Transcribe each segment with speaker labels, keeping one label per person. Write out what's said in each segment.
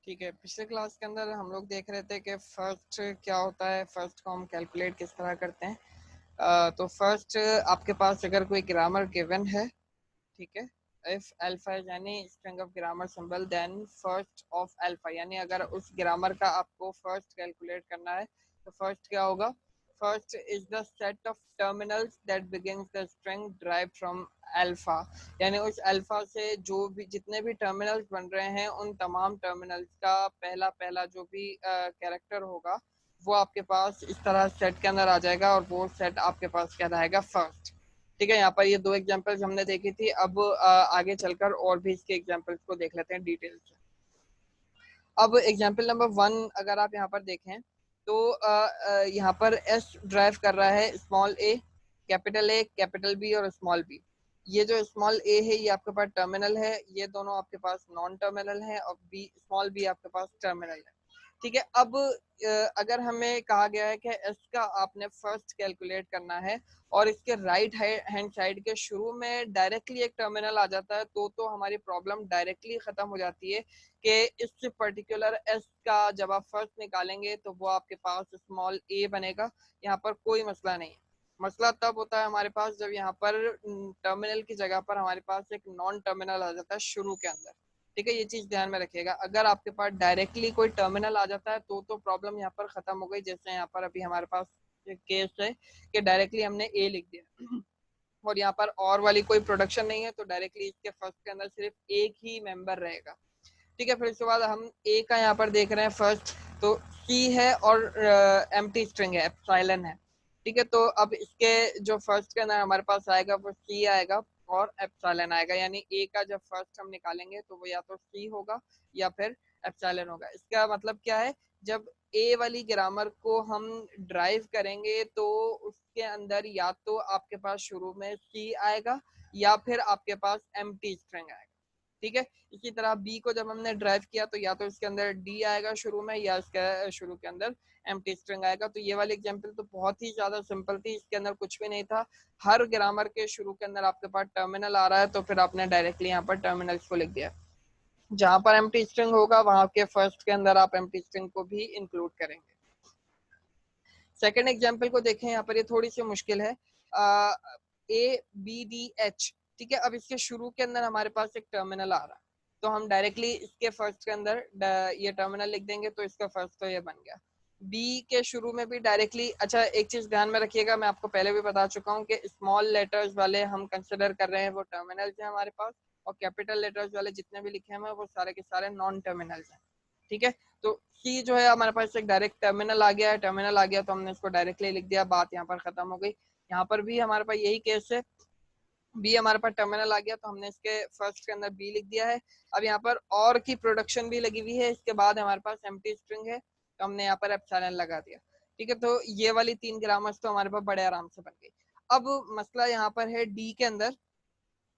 Speaker 1: ठीक है, पिछले क्लास के अंदर हम लोग देख रहे थे कि फर्स्ट क्या होता है, फर्स्ट को हम कैलकुलेट किस तरह करते हैं। तो फर्स्ट आपके पास अगर कोई ग्रामर गिवन है, ठीक है, इफ अल्फा यानी string of grammar symbol then first of alpha, यानी अगर उस ग्रामर का आपको फर्स्ट कैलकुलेट करना है तो फर्स्ट क्या होगा? First is the set of terminals that begins the string drive from alpha, यानी उस अल्फा से जो भी जितने भी टर्मिनल्स बन रहे हैं उन तमाम टर्मिनल्स का पहला पहला जो भी कैरेक्टर होगा वो आपके पास इस तरह सेट के अंदर आ जाएगा और वो सेट आपके पास कहलाएगा फर्स्ट। ठीक है, यहाँ पर ये दो एग्जांपल्स हमने देखी थी। अब आगे चलकर और भी इसके एग्जांपल्स को देख लेते हैं डिटेल से। अब एग्जांपल नंबर 1 अगर आप यहाँ पर देखें तो यहाँ पर एस ड्राइव कर रहा है स्मॉल ए कैपिटल बी और स्मॉल बी। ये जो स्मॉल ए है ये आपके पास टर्मिनल है, ये दोनों आपके पास नॉन टर्मिनल है, और बी स्मॉल बी आपके पास टर्मिनल है। ठीक है, अब अगर हमें कहा गया है कि एस का आपने फर्स्ट कैलकुलेट करना है और इसके राइट हैंड साइड के शुरू में डायरेक्टली एक टर्मिनल आ जाता है तो हमारी प्रॉब्लम डायरेक्टली खत्म हो जाती है कि इस पर्टिकुलर एस का जब आप फर्स्ट निकालेंगे तो वो आपके पास स्मॉल ए बनेगा। यहाँ पर कोई मसला नहीं है। मसला तब होता है हमारे पास जब यहाँ पर टर्मिनल की जगह पर हमारे पास एक नॉन टर्मिनल आ जाता है शुरू के अंदर। ठीक है, ये चीज ध्यान में रखिएगा। अगर आपके पास डायरेक्टली कोई टर्मिनल आ जाता है तो प्रॉब्लम यहाँ पर खत्म हो गई। जैसे यहाँ पर अभी हमारे पास केस है कि डायरेक्टली हमने ए लिख दिया और यहाँ पर और वाली कोई प्रोडक्शन नहीं है, तो डायरेक्टली इसके फर्स्ट के अंदर सिर्फ एक ही मेंबर रहेगा। ठीक है, फिर उसके बाद हम ए का यहाँ पर देख रहे हैं फर्स्ट, तो सी है और एम्प्टी स्ट्रिंग है, एप्सिलॉन है। ठीक है, तो अब इसके जो फर्स्ट के अंदर हमारे पास आएगा वो सी आएगा और एप्सिलॉन आएगा, यानी ए का जब फर्स्ट हम निकालेंगे तो वो या तो सी होगा या फिर एप्सिलॉन होगा। इसका मतलब क्या है? जब ए वाली ग्रामर को हम ड्राइव करेंगे तो उसके अंदर या तो आपके पास शुरू में सी आएगा या फिर आपके पास एम्प्टी स्ट्रिंग आएगा। ठीक है, इसी तरह बी को जब हमने ड्राइव किया तो या तो इसके अंदर डी आएगा शुरू में या इसके शुरू के अंदर एम्प्टी स्ट्रिंग आएगा। तो ये वाली एग्जांपल तो बहुत ही ज्यादा सिंपल थी, इसके अंदर कुछ भी नहीं था। हर ग्रामर के शुरू के अंदर आपके पास टर्मिनल आ रहा है तो फिर आपने डायरेक्टली यहाँ पर टर्मिनल्स को लिख दिया। जहां पर एम्प्टी स्ट्रिंग होगा वहां के फर्स्ट के अंदर आप एम्प्टी स्ट्रिंग को भी इंक्लूड करेंगे। सेकेंड एग्जाम्पल को देखें, यहाँ पर ये थोड़ी सी मुश्किल है। ए बी डी एच, ठीक है, अब इसके शुरू के अंदर हमारे पास एक टर्मिनल आ रहा है तो हम डायरेक्टली इसके फर्स्ट के अंदर ये टर्मिनल लिख देंगे तो इसका फर्स्ट तो ये बन गया। बी के शुरू में भी डायरेक्टली, अच्छा एक चीज ध्यान में रखिएगा, मैं आपको पहले भी बता चुका हूँ कि स्मॉल लेटर्स वाले हम कंसिडर कर रहे हैं वो टर्मिनल्स हैं हमारे पास, और कैपिटल लेटर्स वाले जितने भी लिखे हैं वो सारे के सारे नॉन टर्मिनल्स हैं। ठीक है, तो सी जो है हमारे पास एक डायरेक्ट टर्मिनल आ गया है, टर्मिनल आ गया तो हमने इसको डायरेक्टली लिख दिया, बात यहाँ पर खत्म हो गई। यहाँ पर भी हमारे पास यही केस है, बी हमारे पास टर्मिनल आ गया तो हमने इसके फर्स्ट के अंदर बी लिख दिया है। अब यहाँ पर और की प्रोडक्शन भी लगी हुई है, इसके बाद हमारे पास एम्प्टी स्ट्रिंग है तो हमने यहाँ पर एप्सिलॉन लगा दिया। ठीक है, तो ये वाली तीन ग्रामर्स तो हमारे पास बड़े आराम से बन गई। अब मसला यहाँ पर है डी के अंदर।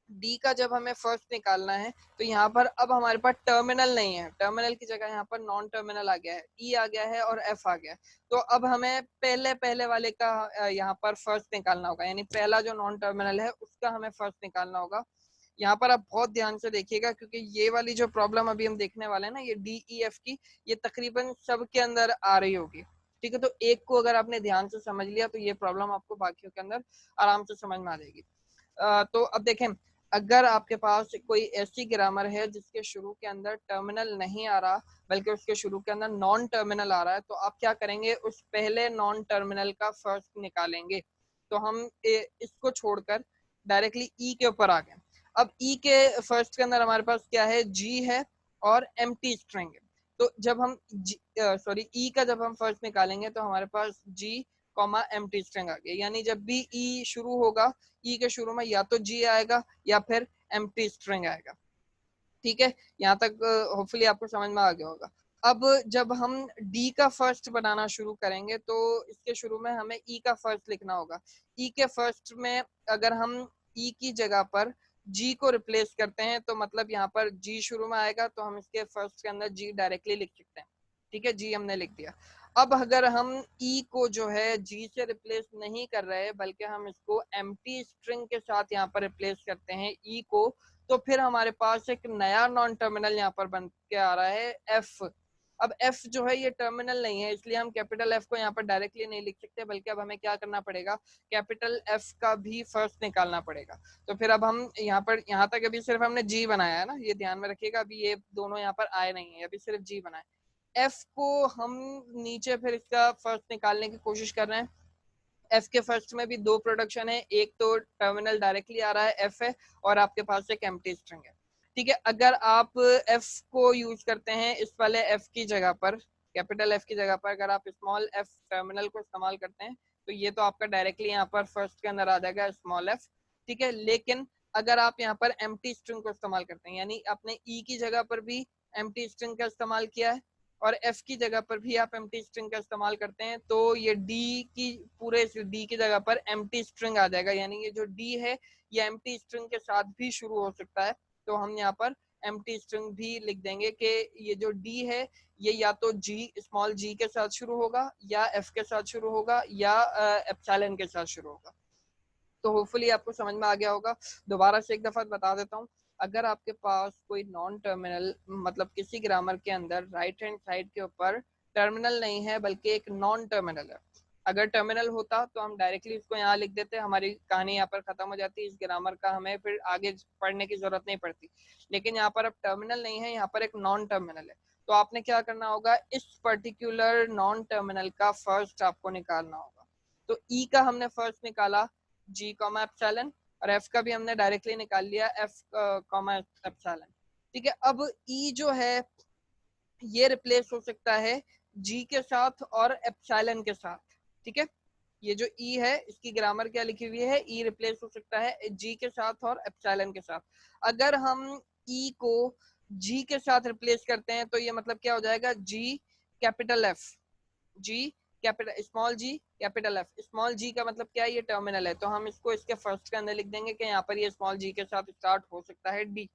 Speaker 1: डी का जब हमें फर्स्ट निकालना है तो यहाँ पर अब हमारे पास टर्मिनल नहीं है, टर्मिनल की जगह यहाँ पर नॉन टर्मिनल आ गया है, ई आ गया है और एफ आ गया है। तो अब हमें पहले पहले वाले का यहाँ पर फर्स्ट निकालना होगा, यानी पहला जो नॉन टर्मिनल है उसका हमें फर्स्ट निकालना होगा। यहाँ पर आप बहुत ध्यान से देखिएगा क्योंकि ये वाली जो प्रॉब्लम अभी हम देखने वाले हैं ना, ये डी ई एफ की, ये तकरीबन सबके अंदर आ रही होगी। ठीक है, तो एक को अगर आपने ध्यान से समझ लिया तो ये प्रॉब्लम आपको बाकियों के अंदर आराम से समझ में आ जाएगी। तो अब देखें, अगर आपके पास कोई ऐसी ग्रामर है जिसके शुरू के अंदर टर्मिनल नहीं आ रहा बल्कि उसके शुरू के अंदर नॉन टर्मिनल आ रहा है, तो आप क्या करेंगे? उस पहले नॉन टर्मिनल का फर्स्ट निकालेंगे। तो हम इसको छोड़कर डायरेक्टली ई के ऊपर आ गए। अब ई के फर्स्ट के अंदर हमारे पास क्या है? जी है और एम्प्टी स्ट्रिंग है। तो जब हम ई का जब हम फर्स्ट निकालेंगे तो हमारे पास जी कॉमा एम्प्टी स्ट्रिंग आ गया, यानी जब भी ई शुरू होगा, ई के शुरू में या तो जी आएगा या फिर एम्प्टी स्ट्रिंग आएगा। ठीक है, यहाँ तक होपफुली आपको समझ में आ गया होगा। अब जब हम डी का फर्स्ट बनाना शुरू करेंगे तो इसके शुरू में हमें ई का फर्स्ट लिखना होगा। ई के फर्स्ट में अगर हम ई की जगह पर जी को रिप्लेस करते हैं तो मतलब यहाँ पर जी शुरू में आएगा तो हम इसके फर्स्ट के अंदर जी डायरेक्टली लिख सकते हैं। ठीक है, जी हमने लिख दिया। अब अगर हम ई को जो है जी से रिप्लेस नहीं कर रहे बल्कि हम इसको एम्प्टी स्ट्रिंग के साथ यहाँ पर रिप्लेस करते हैं ई को, तो फिर हमारे पास एक नया नॉन टर्मिनल यहाँ पर बन के आ रहा है एफ। अब एफ जो है ये टर्मिनल नहीं है, इसलिए हम कैपिटल एफ को यहाँ पर डायरेक्टली नहीं लिख सकते, बल्कि अब हमें क्या करना पड़ेगा, कैपिटल एफ का भी फर्स्ट निकालना पड़ेगा। तो फिर अब हम यहाँ पर, यहाँ तक अभी सिर्फ हमने जी बनाया है ना, ये ध्यान में रखिएगा, अभी ये दोनों यहाँ पर आए नहीं है, अभी सिर्फ जी बनाए। एफ को हम नीचे फिर इसका फर्स्ट निकालने की कोशिश कर रहे हैं। एफ के फर्स्ट में भी दो प्रोडक्शन है, एक तो टर्मिनल डायरेक्टली आ रहा है एफ है, और आपके पास एक एम्प्टी स्ट्रिंग है। ठीक है, अगर आप एफ को यूज करते हैं इस वाले एफ की जगह पर, कैपिटल एफ की जगह पर अगर आप स्मॉल एफ टर्मिनल को इस्तेमाल करते हैं, तो ये तो आपका डायरेक्टली यहाँ पर फर्स्ट के अंदर आ जाएगा स्मॉल एफ। ठीक है, लेकिन अगर आप यहाँ पर एम्प्टी स्ट्रिंग को इस्तेमाल करते हैं, यानी आपने ई की जगह पर भी एम्प्टी स्ट्रिंग का इस्तेमाल किया है और एफ की जगह पर भी आप एम्प्टी स्ट्रिंग का इस्तेमाल करते हैं, तो ये डी की, पूरे डी की जगह पर एम्प्टी स्ट्रिंग आ जाएगा, यानी ये जो डी है ये एम्प्टी स्ट्रिंग के साथ भी शुरू हो सकता है। तो हम यहाँ पर एम्प्टी स्ट्रिंग भी लिख देंगे कि ये जो डी है ये या तो जी, स्मॉल जी के साथ शुरू होगा, या एफ के साथ शुरू होगा, या एप्सिलॉन के साथ शुरू होगा। तो होपफुली आपको समझ में आ गया होगा। दोबारा से एक दफा बता देता हूँ, अगर आपके पास कोई नॉन टर्मिनल, मतलब किसी ग्रामर के अंदर राइट हैंड साइड के ऊपर टर्मिनल नहीं है बल्कि एक नॉन टर्मिनल है, अगर टर्मिनल होता तो हम डायरेक्टली इसको यहाँ लिख देते, हमारी कहानी यहाँ पर खत्म हो जाती, इस ग्रामर का हमें फिर आगे पढ़ने की जरूरत नहीं पड़ती। लेकिन यहाँ पर अब टर्मिनल नहीं है, यहाँ पर एक नॉन टर्मिनल है, तो आपने क्या करना होगा, इस पर्टिकुलर नॉन टर्मिनल का फर्स्ट आपको निकालना होगा। तो ई का हमने फर्स्ट निकाला जी कॉमा एप्सिलॉन, और एफ का भी हमने डायरेक्टली निकाल लिया एफ कॉमा एप्सिलॉन। ठीक है, अब ई जो है ये रिप्लेस हो सकता है जी के साथ और एप्सिलॉन के साथ। ठीक है, ये जो ई है इसकी ग्रामर क्या लिखी हुई है, ई रिप्लेस हो सकता है जी के साथ और एप्सिलॉन के साथ। अगर हम ई को जी के साथ रिप्लेस करते हैं तो ये मतलब क्या हो जाएगा, G capital F, G capital small G capital F. Small जी का मतलब क्या है, ये टर्मिनल है, तो हम इसको इसके फर्स्ट के अंदर लिख देंगे कि यहाँ पर ये स्मॉल जी के साथ स्टार्ट हो सकता है डी।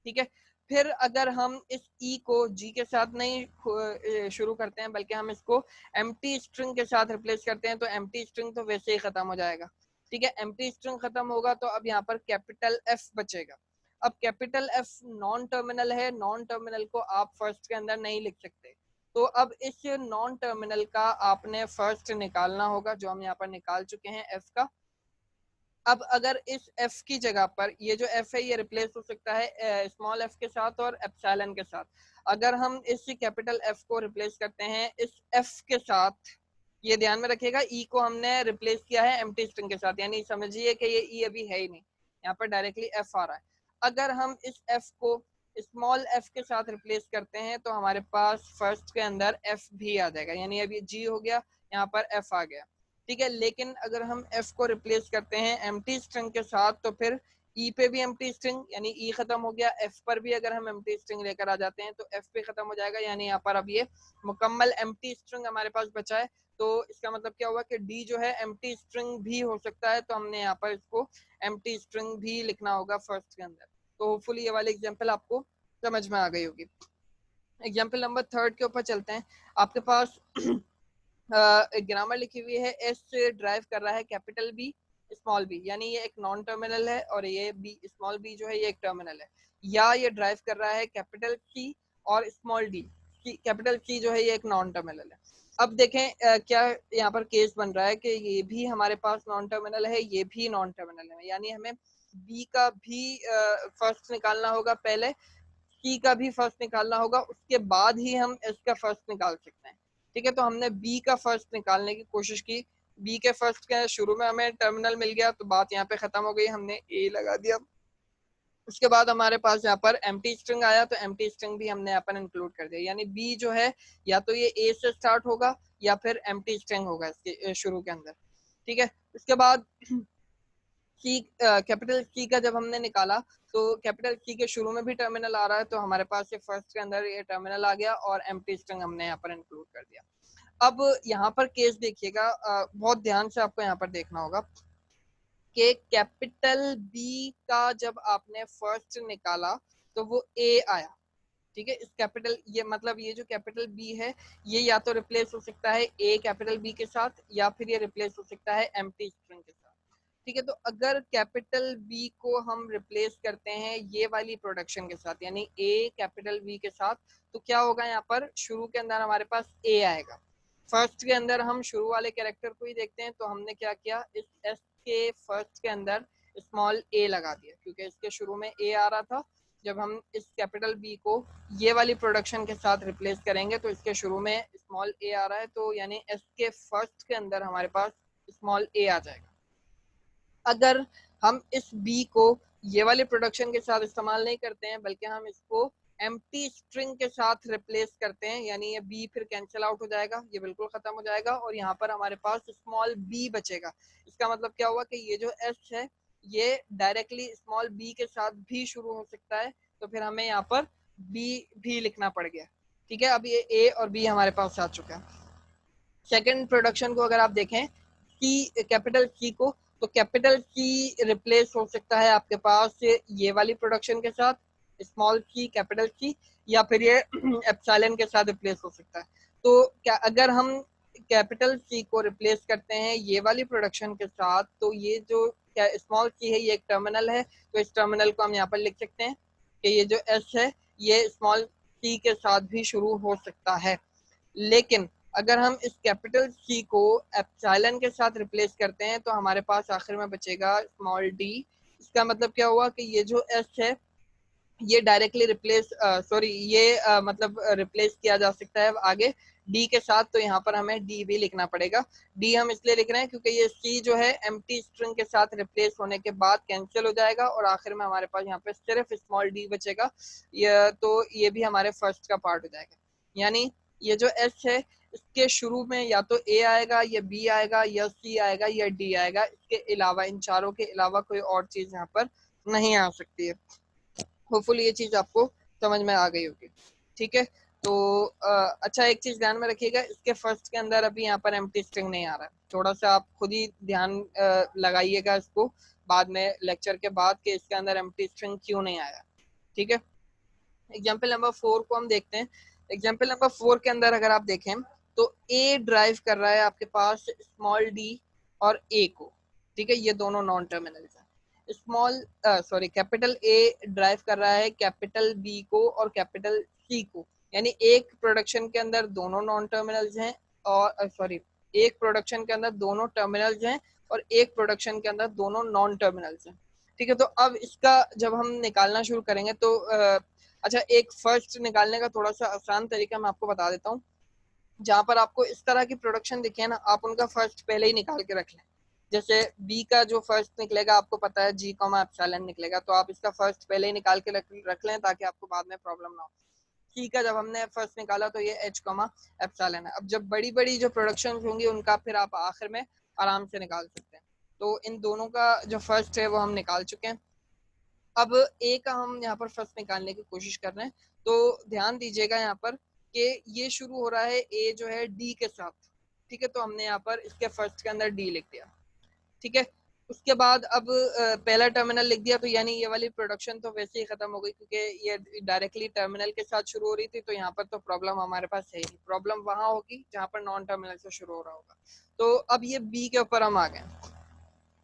Speaker 1: ठीक है, फिर अगर हम इस ई को जी के साथ नहीं शुरू करते हैं बल्कि हम इसको एम्प्टी स्ट्रिंग के साथ रिप्लेस करते हैं, तो एम्प्टी स्ट्रिंग तो वैसे ही खत्म हो जाएगा। ठीक है, एम्प्टी स्ट्रिंग खत्म होगा तो अब यहाँ पर कैपिटल एफ बचेगा। अब कैपिटल एफ नॉन टर्मिनल है, नॉन टर्मिनल को आप फर्स्ट के अंदर नहीं लिख सकते, तो अब इस नॉन टर्मिनल का आपने फर्स्ट निकालना होगा, जो हम यहाँ पर निकाल चुके हैं एफ का। अब अगर इस एफ की जगह पर ये जो एफ है ये रिप्लेस हो सकता है स्मॉल एफ के साथ और एप्सिलॉन के साथ। अगर हम इस कैपिटल एफ को रिप्लेस करते हैं इस एफ के साथ, ये ध्यान में रखिएगा, ई को हमने रिप्लेस किया है एम्प्टी स्ट्रिंग के साथ, यानी समझिए कि ये ई अभी है ही नहीं, यहाँ पर डायरेक्टली एफ आ रहा है। अगर हम इस एफ को स्मॉल एफ के साथ रिप्लेस करते हैं तो हमारे पास फर्स्ट के अंदर एफ भी आ जाएगा, यानी अभी जी हो गया, यहाँ पर एफ आ गया। ठीक है, लेकिन अगर हम एफ को रिप्लेस करते हैं एम्प्टी स्ट्रिंग के साथ तो फिर ई पे भी एम्प्टी स्ट्रिंग, यानी ई खत्म हो गया, एफ पर भी अगर हम एम्प्टी स्ट्रिंग लेकर आ जाते हैं तो एफ पे खत्म हो जाएगा, यानी यहाँ पर अब ये मुकम्मल एम्प्टी स्ट्रिंग हमारे पास बचा है। तो इसका मतलब क्या हुआ कि डी जो है एम्प्टी स्ट्रिंग भी हो सकता है, तो हमने यहाँ पर इसको एम्प्टी स्ट्रिंग भी लिखना होगा फर्स्ट के अंदर। तो होपफुली ये वाली एग्जाम्पल आपको समझ में आ गई होगी। एग्जाम्पल नंबर थर्ड के ऊपर चलते हैं। आपके पास ग्रामर लिखी हुई है, एस ड्राइव कर रहा है कैपिटल बी स्मॉल बी, यानी ये एक नॉन टर्मिनल है और ये बी स्मॉल बी जो है ये एक टर्मिनल है, या ये ड्राइव कर रहा है कैपिटल सी और स्मॉल डी, कैपिटल सी जो है ये एक नॉन टर्मिनल है। अब देखें क्या यहाँ पर केस बन रहा है कि ये भी हमारे पास नॉन टर्मिनल है, ये भी नॉन टर्मिनल है, यानी हमें बी का भी फर्स्ट निकालना होगा पहले, सी का भी फर्स्ट निकालना होगा, उसके बाद ही हम एस का फर्स्ट निकाल सकते हैं। ठीक है, तो हमने बी का फर्स्ट निकालने की कोशिश की, बी के फर्स्ट के शुरू में हमें टर्मिनल मिल गया तो बात यहाँ पे खत्म हो गई, हमने ए लगा दिया। उसके बाद हमारे पास यहाँ पर एम्प्टी स्ट्रिंग आया तो एम्प्टी स्ट्रिंग भी हमने यहाँ पर इंक्लूड कर दिया, यानी बी जो है या तो ये ए से स्टार्ट होगा या फिर एम्प्टी स्ट्रिंग होगा इसके शुरू के अंदर। ठीक है, उसके बाद सी, कैपिटल सी का जब हमने निकाला तो कैपिटल सी के शुरू में भी टर्मिनल आ रहा है, तो हमारे पास ये फर्स्ट के अंदर ये टर्मिनल आ गया और एम्प्टी स्ट्रिंग हमने यहाँ पर इंक्लूड कर दिया। अब यहाँ पर केस देखिएगा, बहुत ध्यान से आपको यहाँ पर देखना होगा कि कैपिटल बी का जब आपने फर्स्ट निकाला तो वो ए आया, ठीक है। इस कैपिटल ये मतलब ये जो कैपिटल बी है ये या तो रिप्लेस हो सकता है ए कैपिटल बी के साथ या फिर ये रिप्लेस हो सकता है एम्प्टी स्ट्रिंग के साथ। ठीक है, तो अगर कैपिटल बी को हम रिप्लेस करते हैं ये वाली प्रोडक्शन के साथ यानी ए कैपिटल बी के साथ, तो क्या होगा, यहाँ पर शुरू के अंदर हमारे पास ए आएगा। फर्स्ट के अंदर हम शुरू वाले कैरेक्टर को ही देखते हैं, तो हमने क्या किया, इस एस के फर्स्ट के अंदर स्मॉल ए लगा दिया क्योंकि इसके शुरू में ए आ रहा था। जब हम इस कैपिटल बी को ये वाली प्रोडक्शन के साथ रिप्लेस करेंगे तो इसके शुरू में स्मॉल ए आ रहा है, तो यानी एस के फर्स्ट के अंदर हमारे पास स्मॉल ए आ जाएगा। अगर हम इस बी को ये वाली प्रोडक्शन के साथ इस्तेमाल नहीं करते हैं बल्कि हम इसको एम्प्टी स्ट्रिंग के साथ रिप्लेस करते हैं, यानी ये बी फिर कैंसिल आउट हो जाएगा, ये बिल्कुल खत्म हो जाएगा और यहाँ पर हमारे पास स्मॉल बी बचेगा। इसका मतलब क्या हुआ कि ये जो एस है ये डायरेक्टली स्मॉल बी के साथ भी शुरू हो सकता है, तो फिर हमें यहाँ पर बी भी लिखना पड़ गया। ठीक है, अब ये ए और बी हमारे पास आ चुका है। सेकेंड प्रोडक्शन को अगर आप देखें सी कैपिटल सी को, तो कैपिटल सी रिप्लेस हो सकता है आपके पास ये वाली प्रोडक्शन के साथ स्मॉल सी कैपिटल सी, या फिर ये एप्सिलॉन के साथ रिप्लेस हो सकता है। तो क्या अगर हम कैपिटल सी को रिप्लेस करते हैं ये वाली प्रोडक्शन के साथ, तो ये जो स्मॉल सी है ये एक टर्मिनल है, तो इस टर्मिनल को हम यहाँ पर लिख सकते हैं कि ये जो एस है ये स्मॉल सी के साथ भी शुरू हो सकता है। लेकिन अगर हम इस कैपिटल सी को एप्सिलॉन के साथ रिप्लेस करते हैं तो हमारे पास आखिर में बचेगा स्मॉल डी। इसका मतलब क्या हुआ कि ये जो एस है ये डायरेक्टली रिप्लेस ये मतलब रिप्लेस किया जा सकता है आगे डी के साथ, तो यहाँ पर हमें डी भी लिखना पड़ेगा। डी हम इसलिए लिख रहे हैं क्योंकि ये सी जो है एम्प्टी स्ट्रिंग के साथ रिप्लेस होने के बाद कैंसिल हो जाएगा और आखिर में हमारे पास यहाँ पे सिर्फ स्मॉल डी बचेगा। तो ये भी हमारे फर्स्ट का पार्ट हो जाएगा। यानी ये जो एस है इसके शुरू में या तो ए आएगा या बी आएगा या सी आएगा या डी आएगा, इसके अलावा इन चारों के अलावा कोई और चीज यहाँ पर नहीं आ सकती है। होपफुली ये चीज आपको समझ में आ गई होगी। ठीक है, तो अच्छा एक चीज ध्यान में रखिएगा, इसके फर्स्ट के अंदर अभी यहाँ पर एम्प्टी स्ट्रिंग नहीं आ रहा है, थोड़ा सा आप खुद ही ध्यान लगाइएगा इसको बाद में लेक्चर के बाद कि इसके अंदर एम्प्टी स्ट्रिंग क्यों नहीं आया। ठीक है, एग्जाम्पल नंबर 4 को हम देखते हैं। एग्जाम्पल नंबर 4 के अंदर अगर आप देखें तो ए ड्राइव कर रहा है आपके पास स्मॉल डी और ए को। ठीक है, ये दोनों नॉन टर्मिनल्स हैं। कैपिटल ए ड्राइव कर रहा है कैपिटल बी को और कैपिटल सी को, यानी एक प्रोडक्शन के अंदर दोनों नॉन टर्मिनल्स हैं और एक प्रोडक्शन के अंदर दोनों टर्मिनल्स हैं और एक प्रोडक्शन के अंदर दोनों नॉन टर्मिनल्स हैं। ठीक है, तो अब इसका जब हम निकालना शुरू करेंगे तो अच्छा एक फर्स्ट निकालने का थोड़ा सा आसान तरीका मैं आपको बता देता हूँ। जहां पर आपको इस तरह की प्रोडक्शन दिखे ना, आप उनका फर्स्ट पहले ही निकाल के रख लें। जैसे बी का जो फर्स्ट निकलेगा आपको पता है जी कॉमा एप्सिलॉन निकलेगा, तो आप इसका फर्स्ट पहले ही निकाल के रख लें ताकि आपको बाद में प्रॉब्लम ना हो। सी का जब हमने फर्स्ट निकाला तो ये एच कॉमा एप्सिलॉन है। अब जब बड़ी बड़ी जो प्रोडक्शन होंगी उनका फिर आप आखिर में आराम से निकाल सकते हैं। तो इन दोनों का जो फर्स्ट है वो हम निकाल चुके हैं। अब ए का हम यहाँ पर फर्स्ट निकालने की कोशिश कर रहे हैं, तो ध्यान दीजिएगा यहाँ पर कि ये शुरू हो रहा है ए जो है डी के साथ। ठीक है, तो हमने यहाँ पर इसके फर्स्ट के अंदर डी लिख दिया। ठीक है, उसके बाद अब पहला टर्मिनल लिख दिया, तो यानी ये वाली प्रोडक्शन तो वैसे ही खत्म हो गई क्योंकि ये डायरेक्टली टर्मिनल के साथ शुरू हो रही थी, तो यहाँ पर तो प्रॉब्लम हमारे पास है ही। प्रॉब्लम वहां होगी जहाँ पर नॉन टर्मिनल से शुरू हो रहा होगा। तो अब ये बी के ऊपर हम आ गए।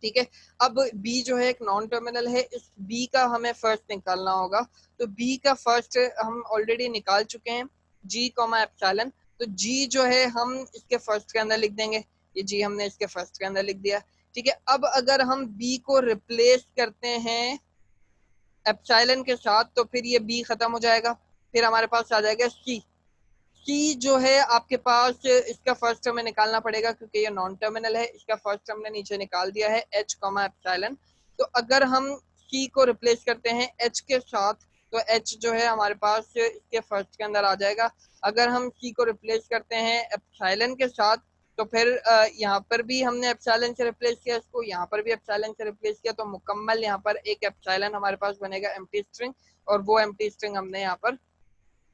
Speaker 1: ठीक है, अब B जो है एक नॉन टर्मिनल है, इस B का हमें फर्स्ट निकालना होगा। तो B का फर्स्ट हम ऑलरेडी निकाल चुके हैं G कॉमा एप्सिलॉन, तो G जो है हम इसके फर्स्ट के अंदर लिख देंगे, ये G हमने इसके फर्स्ट के अंदर लिख दिया। ठीक है, अब अगर हम B को रिप्लेस करते हैं एप्सिलॉन के साथ तो फिर ये B खत्म हो जाएगा, फिर हमारे पास आ जाएगा C। सी जो है आपके पास इसका फर्स्ट हमें निकालना पड़ेगा क्योंकि ये नॉन टर्मिनल है, इसका फर्स्ट हमने नीचे निकाल दिया है एच कॉमा एप्सिलॉन। तो अगर हम सी को रिप्लेस करते हैं एच के साथ तो एच जो है हमारे पास इसके फर्स्ट के अंदर आ जाएगा। अगर हम सी को रिप्लेस करते हैं एप्सिलॉन के साथ तो फिर यहाँ पर भी हमने एप्सिलॉन से रिप्लेस किया इसको, यहाँ पर भी एप्सिलॉन से रिप्लेस किया, तो मुकम्मल यहाँ पर एक एप्सिलॉन हमारे पास बनेगा एम्प्टी स्ट्रिंग, और वो एम्प्टी स्ट्रिंग हमने यहाँ पर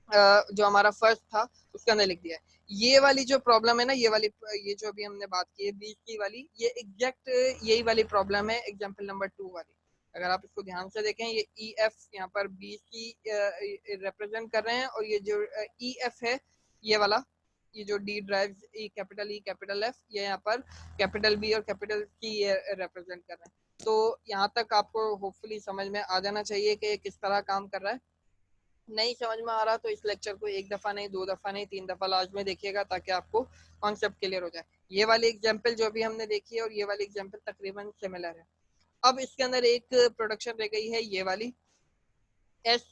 Speaker 1: जो हमारा फर्स्ट था उसके अंदर लिख दिया है। ये वाली जो प्रॉब्लम है ना, ये जो अभी हमने बात की है 20 की वाली, ये एग्जैक्ट यही वाली प्रॉब्लम है एग्जांपल नंबर 2 वाली। अगर आप इसको ध्यान से देखें, ये ई एफ यहाँ पर बी सी रिप्रेजेंट कर रहे हैं, और ये जो ई एफ है ये वाला, ये जो D drive E capital F, ये यहाँ पर कैपिटल बी और कैपिटल सी ये रिप्रेजेंट कर रहे हैं। तो यहाँ तक आपको होपफुली समझ में आ जाना चाहिए कि किस तरह काम कर रहा है। नहीं समझ में आ रहा तो इस लेक्चर को एक दफा नहीं, 2 दफा नहीं, 3 दफा लास्ट में देखिएगा, ताकि आपको कॉन्सेप्ट क्लियर हो जाए। ये वाली एग्जाम्पल जो भी हमने देखी है और ये वाली एग्जाम्पल तकरीबन सिमिलर है। अब इसके अंदर एक प्रोडक्शन रह गई है, ये वाली एस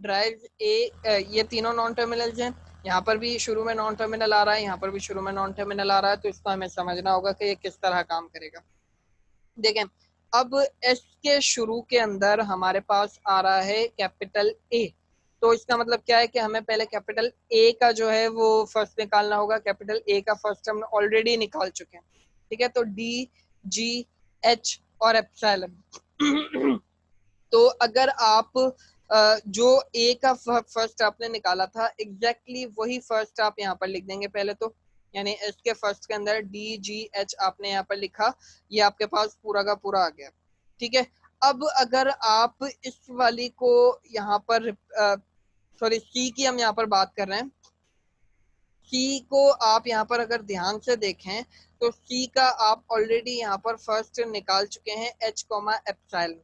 Speaker 1: ड्राइव ए, ये तीनों नॉन टर्मिनल्स हैं। यहाँ पर भी शुरू में नॉन टर्मिनल आ रहा है, यहाँ पर भी शुरू में नॉन टर्मिनल आ रहा है, तो इसको हमें समझना होगा कि ये किस तरह काम करेगा। देखें, अब एस के शुरू के अंदर हमारे पास आ रहा है कैपिटल ए, तो इसका मतलब क्या है कि हमें पहले कैपिटल ए का जो है वो फर्स्ट निकालना होगा। कैपिटल ए का फर्स्ट हम ऑलरेडी निकाल चुके हैं, ठीक है। तो डी, जी, एच और एप्सिलॉन। तो अगर आप जो ए का फर्स्ट आपने निकाला था, एग्जैक्टली वही फर्स्ट आप यहाँ पर लिख देंगे पहले तो, यानी एस के फर्स्ट के अंदर डी जी एच आपने यहाँ पर लिखा, ये आपके पास पूरा का पूरा आ गया, ठीक है। अब अगर आप इस वाली को यहाँ पर सॉरी सी की हम यहाँ पर बात कर रहे हैं, सी को आप यहाँ पर अगर ध्यान से देखें तो सी का आप ऑलरेडी यहाँ पर फर्स्ट निकाल चुके हैं, एच कॉमा एप्सिलॉन।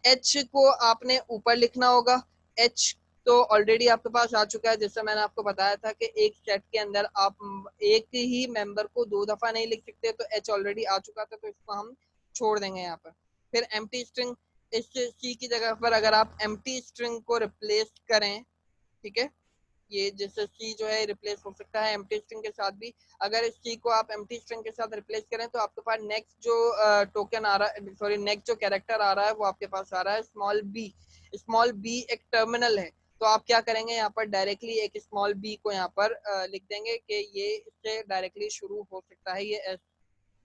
Speaker 1: एच को आपने ऊपर लिखना होगा, एच तो ऑलरेडी आपके पास आ चुका है। जैसे मैंने आपको बताया था कि एक सेट के अंदर आप एक ही मेंबर को 2 दफा नहीं लिख सकते, तो एच ऑलरेडी आ चुका था, तो इसको हम छोड़ देंगे यहाँ पर। फिर एम्प्टी स्ट्रिंग, इस सी की जगह पर अगर आप एम्प्टी स्ट्रिंग को रिप्लेस करें, ठीक है, ये जैसे सी जो है रिप्लेस हो सकता है एम्प्टी स्ट्रिंग के साथ भी। अगर इस सी को आप एम्प्टी स्ट्रिंग के साथ रिप्लेस करें तो आपके पास नेक्स्ट जो टोकन आ रहा है, सॉरी नेक्स्ट जो कैरेक्टर आ रहा है वो आपके पास आ रहा है स्मॉल बी। स्मॉल बी एक टर्मिनल है, तो आप क्या करेंगे, यहाँ पर डायरेक्टली एक स्मॉल बी को यहाँ पर लिख देंगे कि ये इससे डायरेक्टली शुरू हो सकता है, ये एस,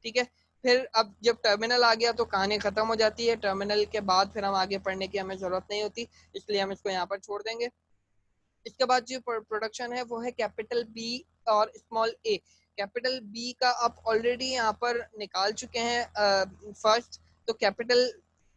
Speaker 1: ठीक है। फिर अब जब टर्मिनल आ गया तो कहानी खत्म हो जाती है। टर्मिनल के बाद फिर हम आगे पढ़ने की हमें जरूरत नहीं होती, इसलिए हम इसको यहाँ पर छोड़ देंगे। इसके बाद जो प्रोडक्शन है वो है कैपिटल बी और स्मॉल ए। कैपिटल बी का आप ऑलरेडी यहाँ पर निकाल चुके हैं फर्स्ट, तो कैपिटल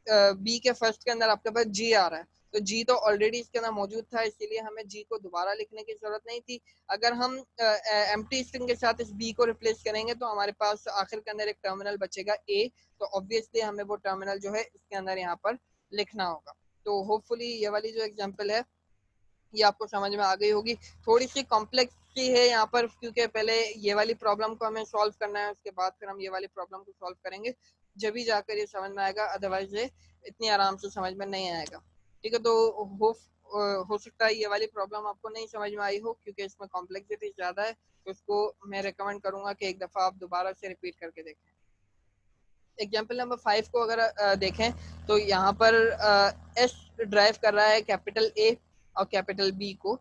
Speaker 1: बी के फर्स्ट के अंदर आपके पास जी आ रहा है, तो जी तो ऑलरेडी इसके अंदर मौजूद था, इसीलिए हमें जी को दोबारा लिखने की जरूरत नहीं थी। अगर हम एम्प्टी स्ट्रिंग के साथ इस बी को रिप्लेस करेंगे तो हमारे पास आखिर के अंदर एक टर्मिनल बचेगा ए, तो ऑब्वियसली हमें वो टर्मिनल जो है इसके अंदर यहाँ पर लिखना होगा। तो होपफुली ये वाली जो एग्जाम्पल है ये आपको समझ में आ गई होगी। थोड़ी सी कॉम्प्लेक्स सी है यहाँ पर, क्योंकि पहले ये वाली प्रॉब्लम को हमें सॉल्व करना है, उसके बाद फिर हम ये वाली प्रॉब्लम को सॉल्व करेंगे, जब भी जाकर ये समझ में आएगा, अदरवाइज ये इतनी आराम से समझ में नहीं आएगा, ठीक है। तो हो सकता है ये वाली प्रॉब्लम आपको नहीं समझ में आई हो, क्योंकि इसमें कॉम्प्लेक्सिटी ज्यादा है, तो इसको मैं रिकमेंड करूंगा कि एक दफा आप दोबारा से रिपीट करके देखें। एग्जाम्पल नंबर 5 को अगर देखें तो यहाँ पर एस ड्राइव कर रहा है कैपिटल ए और कैपिटल बी को,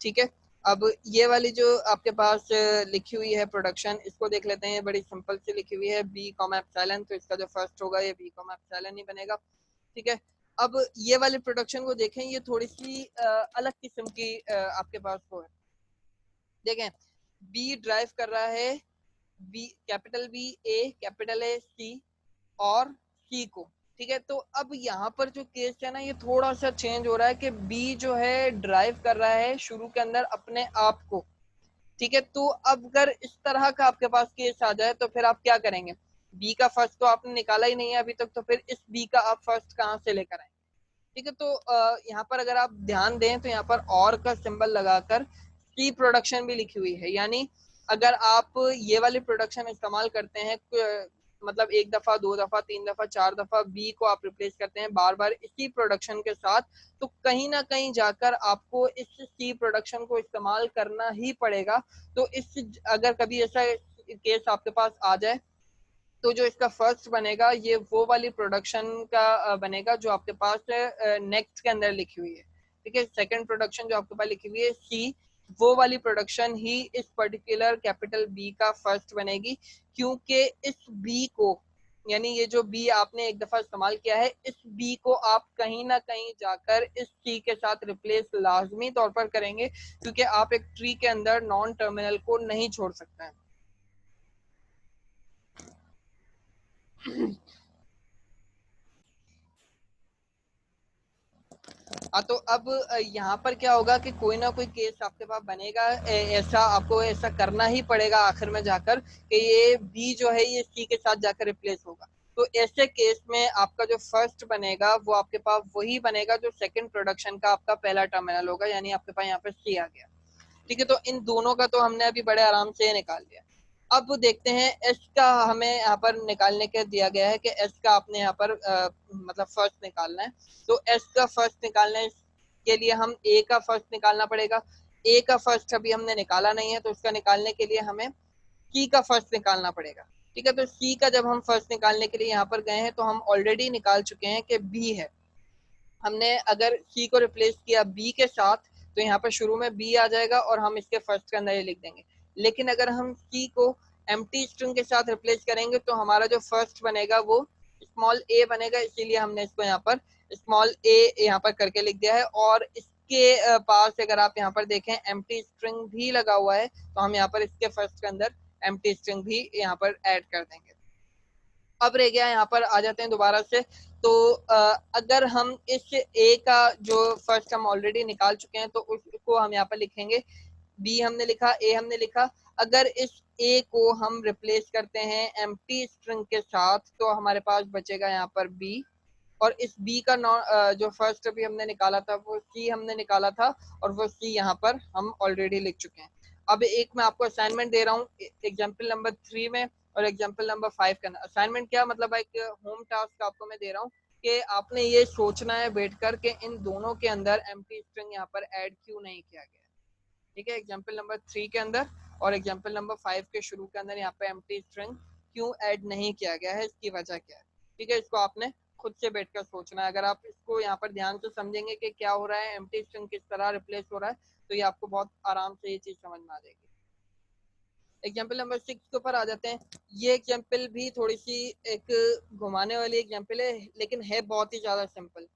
Speaker 1: ठीक है। अब ये वाली जो आपके पास लिखी हुई है प्रोडक्शन, इसको देख लेते हैं। बड़ी सिंपल सी लिखी हुई है, बी कॉमा एप्सिलॉन, तो इसका जो फर्स्ट होगा ये बी कॉमा एप्सिलॉन ही बनेगा, ठीक है। अब ये वाली प्रोडक्शन को देखें, ये थोड़ी सी अलग किस्म की आपके पास वो है। देखें, बी ड्राइव कर रहा है B, capital B A, capital A C और सी को, ठीक है। तो अब यहाँ पर जो केस है ना, ये थोड़ा सा चेंज हो रहा है कि बी जो है ड्राइव कर रहा है शुरू के अंदर अपने आप को, ठीक है। तो अब अगर इस तरह का आपके पास केस आ जाए तो फिर आप क्या करेंगे, बी का फर्स्ट तो आपने निकाला ही नहीं है अभी तक, तो फिर इस बी का आप फर्स्ट कहाँ से लेकर आए, ठीक है। तो यहाँ पर अगर आप ध्यान दें तो यहाँ पर और का सिंबल लगाकर सी प्रोडक्शन भी लिखी हुई है, यानी अगर आप ये वाली प्रोडक्शन इस्तेमाल करते हैं, मतलब एक दफा, 2 दफा, 3 दफा, 4 दफा बी को आप रिप्लेस करते हैं बार बार इसी प्रोडक्शन के साथ, तो कहीं ना कहीं जाकर आपको इस सी प्रोडक्शन को इस्तेमाल करना ही पड़ेगा। तो इस अगर कभी ऐसा केस आपके पास आ जाए तो जो इसका फर्स्ट बनेगा ये वो वाली प्रोडक्शन का बनेगा जो आपके पास नेक्स्ट के अंदर लिखी हुई है, ठीक है। सेकंड प्रोडक्शन जो आपके पास लिखी हुई है सी, वो वाली प्रोडक्शन ही इस पर्टिकुलर कैपिटल बी का फर्स्ट बनेगी, क्योंकि इस बी को, यानी ये जो बी आपने एक दफा इस्तेमाल किया है, इस बी को आप कहीं ना कहीं जाकर इस सी के साथ रिप्लेस लाजमी तौर पर करेंगे, क्योंकि आप एक ट्री के अंदर नॉन टर्मिनल को नहीं छोड़ सकते हैं। तो अब यहाँ पर क्या होगा कि कोई ना कोई केस आपके पास बनेगा, ऐसा आपको ऐसा करना ही पड़ेगा आखिर में जाकर कि ये बी जो है ये सी के साथ जाकर रिप्लेस होगा। तो ऐसे केस में आपका जो फर्स्ट बनेगा वो आपके पास वही बनेगा जो सेकंड प्रोडक्शन का आपका पहला टर्मिनल होगा, यानी आपके पास यहाँ पे सी आ गया। ठीक है, तो इन दोनों का तो हमने अभी बड़े आराम से निकाल लिया। अब देखते हैं एस का, हमें यहाँ पर निकालने के दिया गया है कि एस का आपने यहाँ पर मतलब फर्स्ट निकालना है। तो एस का फर्स्ट निकालने के लिए हम ए का फर्स्ट निकालना पड़ेगा। ए का फर्स्ट अभी हमने निकाला नहीं है, तो उसका निकालने के लिए हमें सी का फर्स्ट निकालना पड़ेगा। ठीक है, तो सी का जब हम फर्स्ट निकालने के लिए यहाँ पर गए हैं तो हम ऑलरेडी निकाल चुके हैं कि बी है। हमने अगर सी को रिप्लेस किया बी के साथ तो यहाँ पर शुरू में बी आ जाएगा और हम इसके फर्स्ट के अंदर ये लिख देंगे। लेकिन अगर हम सी को एम्प्टी स्ट्रिंग के साथ रिप्लेस करेंगे तो हमारा जो फर्स्ट बनेगा वो स्मॉल ए बनेगा, इसीलिए हमने इसको यहाँ पर स्मॉल ए यहाँ पर करके लिख दिया है। और इसके पास अगर आप यहाँ पर देखें एम्प्टी स्ट्रिंग भी लगा हुआ है, तो हम यहाँ पर इसके फर्स्ट के अंदर एम्प्टी स्ट्रिंग भी यहाँ पर ऐड कर देंगे। अब रह गया, यहाँ पर आ जाते हैं दोबारा से। तो अगर हम इस ए का जो फर्स्ट हम ऑलरेडी निकाल चुके हैं तो उसको हम यहाँ पर लिखेंगे, बी हमने लिखा, ए हमने लिखा। अगर इस ए को हम रिप्लेस करते हैं एम्प्टी स्ट्रिंग के साथ तो हमारे पास बचेगा यहाँ पर बी। और इस बी का जो फर्स्ट अभी हमने निकाला था वो सी हमने निकाला था, और वो सी यहाँ पर हम ऑलरेडी लिख चुके हैं। अब एक मैं आपको असाइनमेंट दे रहा हूँ एग्जाम्पल नंबर 3 में और एग्जाम्पल नंबर 5 का। असाइनमेंट क्या मतलब, एक होम टास्क आपको मैं दे रहा हूँ कि आपने ये सोचना है बैठकर के इन दोनों के अंदर एम्प्टी स्ट्रिंग यहाँ पर ऐड क्यों नहीं किया गया। ठीक है, एग्जाम्पल नंबर 3 के अंदर और एग्जाम्पल नंबर 5 के शुरू के अंदर यहाँ पे एम्प्टी स्ट्रिंग क्यों ऐड नहीं किया गया है, इसकी वजह क्या है। ठीक है, इसको आपने खुद से बैठकर सोचना है। अगर आप इसको यहाँ पर ध्यान से समझेंगे कि क्या हो रहा है, एम्प्टी स्ट्रिंग किस तरह रिप्लेस हो रहा है, तो ये आपको बहुत आराम से ये चीज समझ में आ जाएगी। एग्जाम्पल नंबर 6 के ऊपर आ जाते हैं। ये एग्जाम्पल भी थोड़ी सी एक घुमाने वाली एग्जाम्पल है, लेकिन है बहुत ही ज्यादा सिंपल।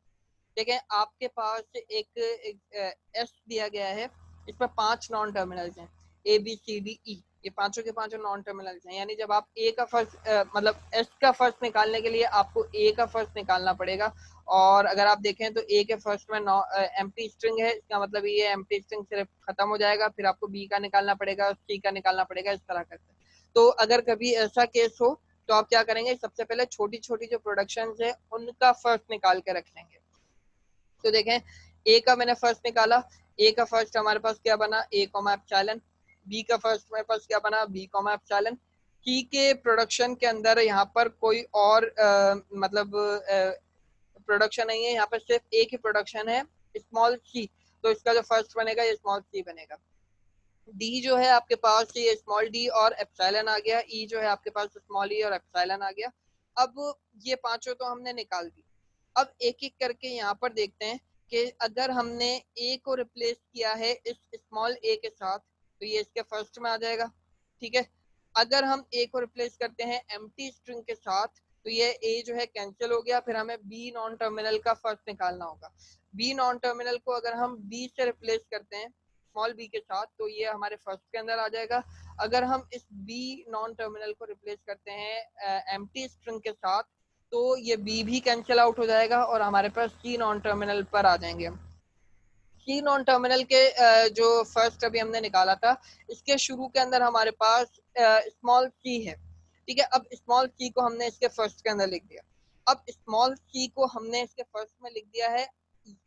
Speaker 1: ठीक है, आपके पास एक एस दिया गया है, इसमें 5 नॉन टर्मिनल्स हैं, A B C D E, ये पांचों के पांचों नॉन टर्मिनल्स हैं। यानी जब आप ए का फर्स्ट मतलब एस का फर्स्ट निकालने के लिए आपको ए का फर्स्ट निकालना पड़ेगा। और अगर आप देखें तो ए के फर्स्ट में एम्प्टी स्ट्रिंग है, इसका मतलब ये एम्प्टी स्ट्रिंग सिर्फ खत्म हो जाएगा, फिर आपको बी का निकालना पड़ेगा, सी का निकालना पड़ेगा, इस तरह करके। तो अगर कभी ऐसा केस हो तो आप क्या करेंगे, सबसे पहले छोटी छोटी जो प्रोडक्शन है उनका फर्स्ट निकाल के रख लेंगे। तो देखें, ए का मैंने फर्स्ट निकाला, ए का फर्स्ट हमारे पास क्या बना, ए कॉमा एप्सिलॉन। बी का फर्स्ट हमारे पास क्या बना, बी कॉमा एप्सिलॉन। सी के प्रोडक्शन के अंदर यहाँ पर कोई और मतलब प्रोडक्शन नहीं है, यहाँ पर सिर्फ ए की प्रोडक्शन है, स्मॉल सी। तो इसका जो फर्स्ट बनेगा ये स्मॉल सी बनेगा। डी जो है आपके पास ये स्मॉल डी और एप्सिलॉन आ गया, ई जो है आपके पास स्मॉल ई और एप्सिलॉन आ गया। अब ये पांचों तो हमने निकाल दी। अब एक एक करके यहाँ पर देखते हैं कि अगर हमने ए को रिप्लेस किया है इस स्मॉल ए के साथ तो ये इसके फर्स्ट में आ जाएगा। ठीक है, अगर हम ए को रिप्लेस करते हैं एम्प्टी स्ट्रिंग के साथ तो ये ए जो है कैंसिल हो गया, फिर हमें बी नॉन टर्मिनल का फर्स्ट निकालना होगा। बी नॉन टर्मिनल को अगर हम बी से रिप्लेस करते हैं स्मॉल बी के साथ तो ये हमारे फर्स्ट के अंदर आ जाएगा। अगर हम इस बी नॉन टर्मिनल को रिप्लेस करते हैं एम्प्टी स्ट्रिंग के साथ तो ये बी भी कैंसिल आउट हो जाएगा और हमारे पास सी नॉन टर्मिनल पर आ जाएंगे हम। सी नॉन टर्मिनल के जो फर्स्ट अभी हमने निकाला था इसके शुरू के अंदर हमारे पास स्मॉल सी है। ठीक है, अब स्मॉल सी को हमने इसके फर्स्ट के अंदर लिख दिया। अब स्मॉल सी को हमने इसके फर्स्ट में लिख दिया है,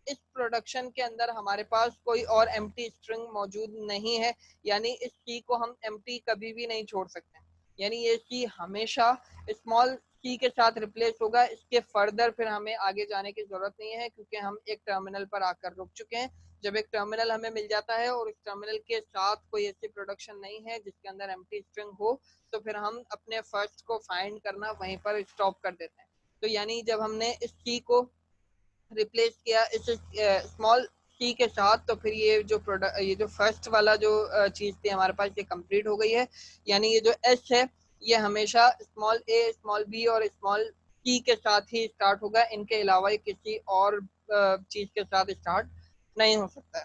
Speaker 1: इस प्रोडक्शन के अंदर हमारे पास कोई और एम्प्टी स्ट्रिंग मौजूद नहीं है, यानी इस सी को हम एम्प्टी कभी भी नहीं छोड़ सकते। यानी ये सी हमेशा स्मॉल सी के साथ रिप्लेस होगा, इसके फर्दर फिर हमें आगे जाने की जरूरत नहीं है क्योंकि हम एक टर्मिनल पर आकर रुक चुके हैं। जब एक टर्मिनल हमें मिल जाता है और इस टर्मिनल के साथ कोई ऐसी प्रोडक्शन नहीं है जिसके अंदर एम्प्टी स्ट्रिंग हो तो फिर हम अपने फर्स्ट को फाइंड करना वहीं पर स्टॉप कर देते हैं। तो यानी जब हमने इस सी को रिप्लेस किया इस स्मॉल सी के साथ तो फिर ये जो प्रोडक्ट ये जो फर्स्ट वाला जो चीज थी हमारे पास ये कंप्लीट हो गई है। यानी ये जो एस है ये हमेशा स्मॉल ए स्मॉल बी और स्मॉल सी के साथ ही स्टार्ट होगा, इनके अलावा किसी और चीज के साथ स्टार्ट नहीं हो सकता है।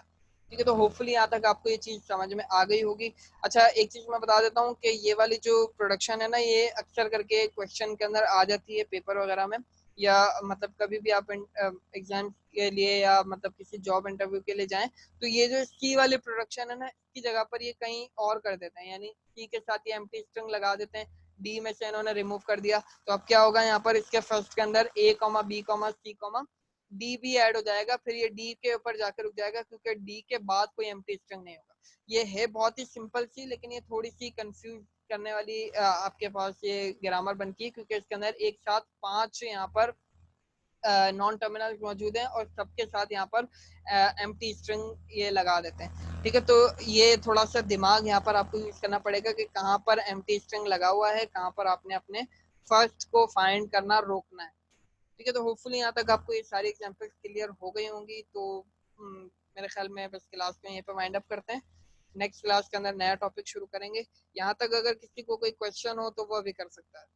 Speaker 1: ठीक है, तो होपफुली यहाँ तक आपको ये चीज समझ में आ गई होगी। अच्छा, एक चीज मैं बता देता हूँ कि ये वाली जो प्रोडक्शन है ना ये अक्सर करके क्वेश्चन के अंदर आ जाती है पेपर वगैरह में। या मतलब कभी भी आप एग्जाम के लिए या मतलब किसी जॉब इंटरव्यू के लिए जाएं, तो ये जो सी वाली प्रोडक्शन है ना, इसकी जगह पर ये कहीं और कर देते हैं, यानी सी के साथ ये एम्प्टी स्ट्रिंग लगा देते हैं, डी में से इन्होंने रिमूव कर दिया, तो अब क्या होगा यहाँ पर इसके फर्स्ट के अंदर ए comma B comma C comma D भी ऐड हो जाएगा, फिर ये डी के ऊपर जाकर रुक जाएगा क्योंकि डी के बाद कोई एम्प्टी स्ट्रिंग नहीं होगा। ये है बहुत ही सिंपल सी, लेकिन ये थोड़ी सी कंफ्यूज करने वाली आपके पास ये ग्रामर बनती है, क्योंकि इसके अंदर एक साथ 5 यहाँ पर नॉन टर्मिनल मौजूद हैं और सबके साथ यहाँ पर एम्प्टी स्ट्रिंग ये लगा देते हैं। ठीक है, तो ये थोड़ा सा दिमाग यहाँ पर आपको यूज करना पड़ेगा कि कहाँ पर एम्प्टी स्ट्रिंग लगा हुआ है, कहाँ पर आपने अपने फर्स्ट को फाइंड करना रोकना है। ठीक है, तो होपफुली यहाँ तक आपको ये सारी एग्जांपल्स क्लियर हो गई होंगी। तो मेरे ख्याल में बस क्लास में यहीं पे वाइंड अप करते हैं, नेक्स्ट क्लास के अंदर नया टॉपिक शुरू करेंगे। यहाँ तक अगर किसी को कोई क्वेश्चन हो तो वो भी कर सकता है।